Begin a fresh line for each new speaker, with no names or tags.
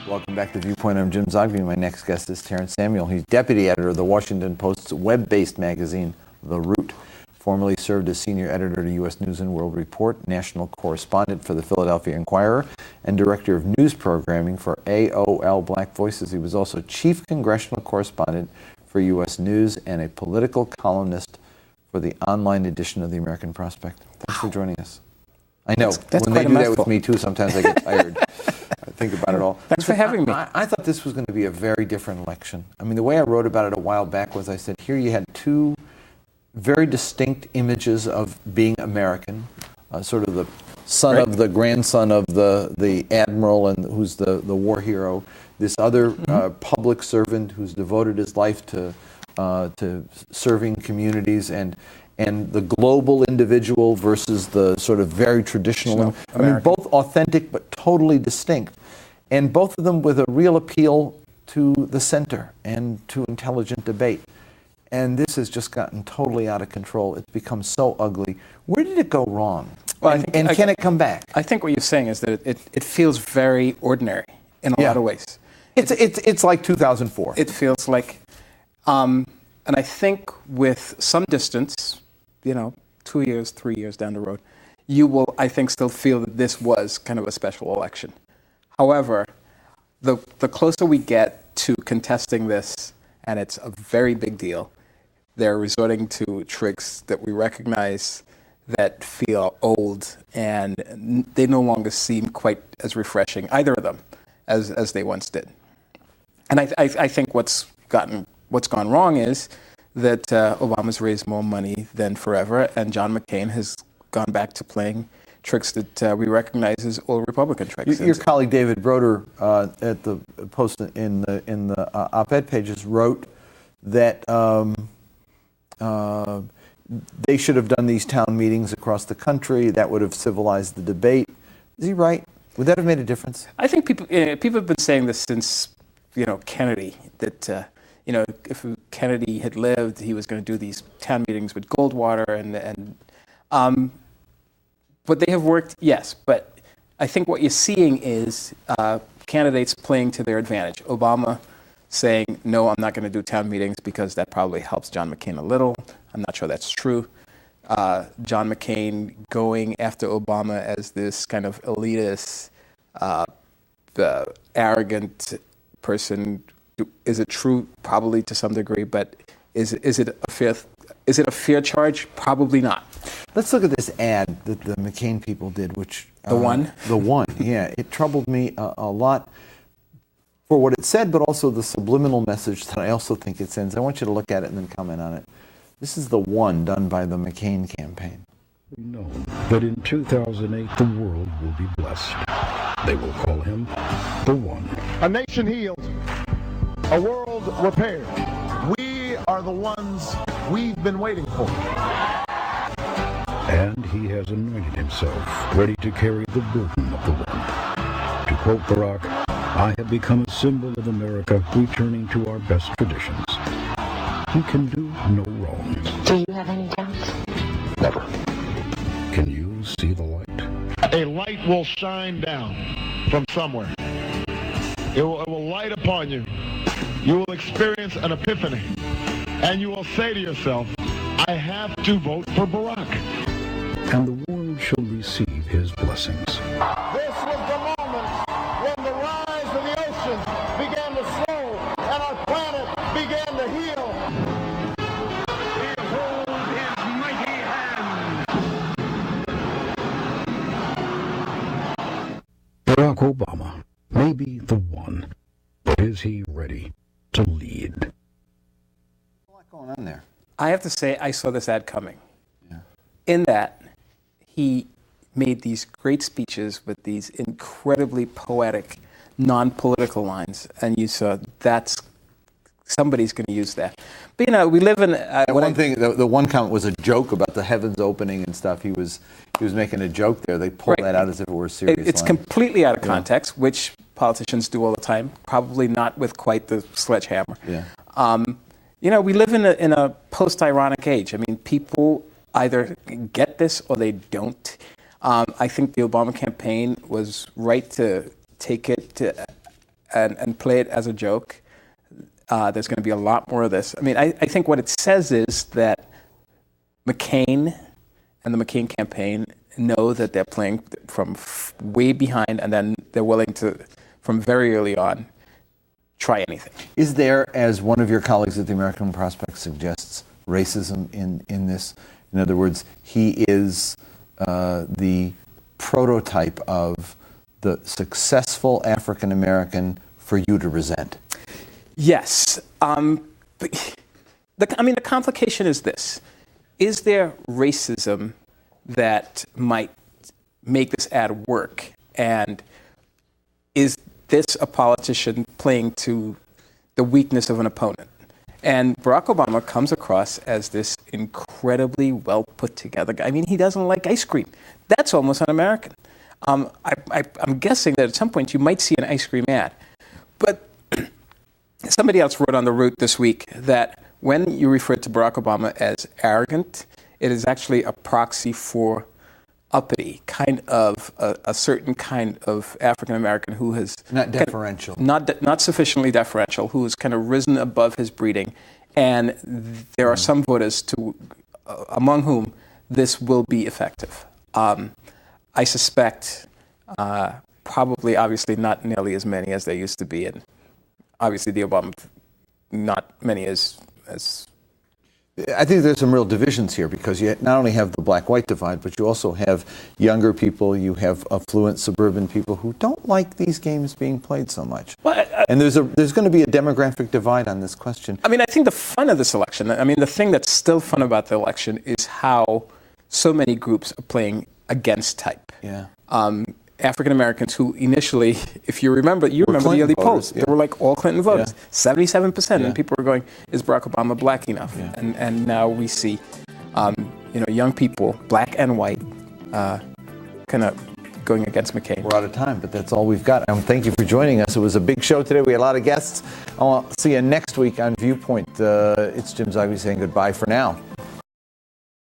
Welcome back to Viewpoint. I'm Jim Zogby. My next guest is Terrence Samuel. He's deputy editor of the Washington Post's web-based magazine, The Root. Formerly served as senior editor to U.S. News and World Report, national correspondent for the Philadelphia Inquirer, and director of news programming for AOL Black Voices. He was also chief congressional correspondent for U.S. News and a political columnist for the online edition of the American Prospect. Thanks for joining us. I know,
that's
when they do that with me too, sometimes I get tired. I think about it all.
Thanks for having me.
I thought this was going to be a very different election. I mean, the way I wrote about it a while back was I said, here you had two very distinct images of being American, sort of the son of the grandson of the admiral and who's the war hero, this other public servant who's devoted his life to serving communities, and the global individual versus the sort of very traditional one. I mean, both authentic but totally distinct, and both of them with a real appeal to the center and to intelligent debate. And this has just gotten totally out of control. It's become so ugly. Where did it go wrong? Well, and can it come back? I
think what you're saying is that it feels very ordinary in a lot of ways.
It's like 2004.
It feels like, and I think with some distance, 2 years, 3 years down the road, you will, I think, still feel that this was kind of a special election. However, the closer we get to contesting this, and it's a very big deal, they're resorting to tricks that we recognize that feel old, and they no longer seem quite as refreshing, either of them, as they once did. And I think what's gone wrong is that Obama's raised more money than forever, and John McCain has gone back to playing tricks that we recognize as old Republican tricks.
Your colleague David Broder at the Post in the op-ed pages wrote that they should have done these town meetings across the country. That would have civilized the debate. Is he right? Would that have made a difference?
I think people have been saying this since Kennedy, that if Kennedy had lived, he was going to do these town meetings with Goldwater but they have worked, yes. But I think what you're seeing is candidates playing to their advantage. Obama saying, no, I'm not going to do town meetings because that probably helps John McCain a little. I'm not sure that's true. John McCain going after Obama as this kind of elitist, arrogant person. Is it true? Probably to some degree, but is it a fair charge? Probably not.
Let's look at this ad that the McCain people did, which
the one,
yeah, it troubled me a lot for what it said, but also the subliminal message that I also think it sends. I want you to look at it and then comment on it. This is the one done by the McCain campaign.
We know that in 2008 the world will be blessed. They will call him the One.
A nation healed, a world repaired. We are the ones we've been waiting for.
And he has anointed himself, ready to carry the burden of the One. To quote Barack, I have become a symbol of America, returning to our best traditions. You can do no wrong.
Do you have any doubts?
Never. Can you see the light?
A light will shine down from somewhere. It will light upon you. You will experience an epiphany. And you will say to yourself, I have to vote for Barack.
And the world shall receive his blessings.
This was the moment when the rise of the oceans began to slow and our planet began to heal. Behold his mighty hand.
Barack Obama may be the one, but is he ready to lead?
There's a lot going on there.
I have to say, I saw this ad coming. Yeah. In that, he made these great speeches with these incredibly poetic, non-political lines, and you saw somebody's going to use that. But we live in
the one comment was a joke about the heavens opening and stuff. He was making a joke there. They pulled that out as if it were a serious
It's
line.
completely out of context, which politicians do all the time. Probably not with quite the sledgehammer.
Yeah.
We live in a post-ironic age. I mean, people either get this or they don't. I think the Obama campaign was right to take it and play it as a joke. There's going to be a lot more of this. I mean, I think what it says is that McCain and the McCain campaign know that they're playing from way behind, and then they're willing to, from very early on, try anything.
Is there, as one of your colleagues at the American Prospect suggests, racism in this? In other words, he is the prototype of the successful African American for you to resent.
Yes. The complication is this. Is there racism that might make this ad work? And is this a politician playing to the weakness of an opponent? And Barack Obama comes across as this incredibly well put together guy. I mean, he doesn't like ice cream. That's almost un-American. I'm guessing that at some point you might see an ice cream ad. But somebody else wrote on The Root this week that when you refer to Barack Obama as arrogant, it is actually a proxy for uppity, kind of a certain kind of African American who has
not deferential,
not sufficiently deferential, who has kind of risen above his breeding, and there are some voters among whom this will be effective. I suspect probably, obviously, not nearly as many as there used to be, and obviously the Obama, not many as.
I think there's some real divisions here because you not only have the black-white divide, but you also have younger people, you have affluent suburban people who don't like these games being played so much.
Well,
and there's going to be a demographic divide on this question.
I mean, I think the fun of this election, I mean, the thing that's still fun about the election is how so many groups are playing against type.
Yeah.
African Americans who initially, if you remember the early polls,
yeah.
They were like all Clinton voters,
Yeah.
77%,
Yeah.
and people were going, "Is Barack Obama black enough?"
Yeah.
And now we see, young people, black and white, kind of going against McCain.
We're out of time, but that's all we've got. Thank you for joining us. It was a big show today. We had a lot of guests. I'll see you next week on Viewpoint. It's Jim Zogby saying goodbye for now.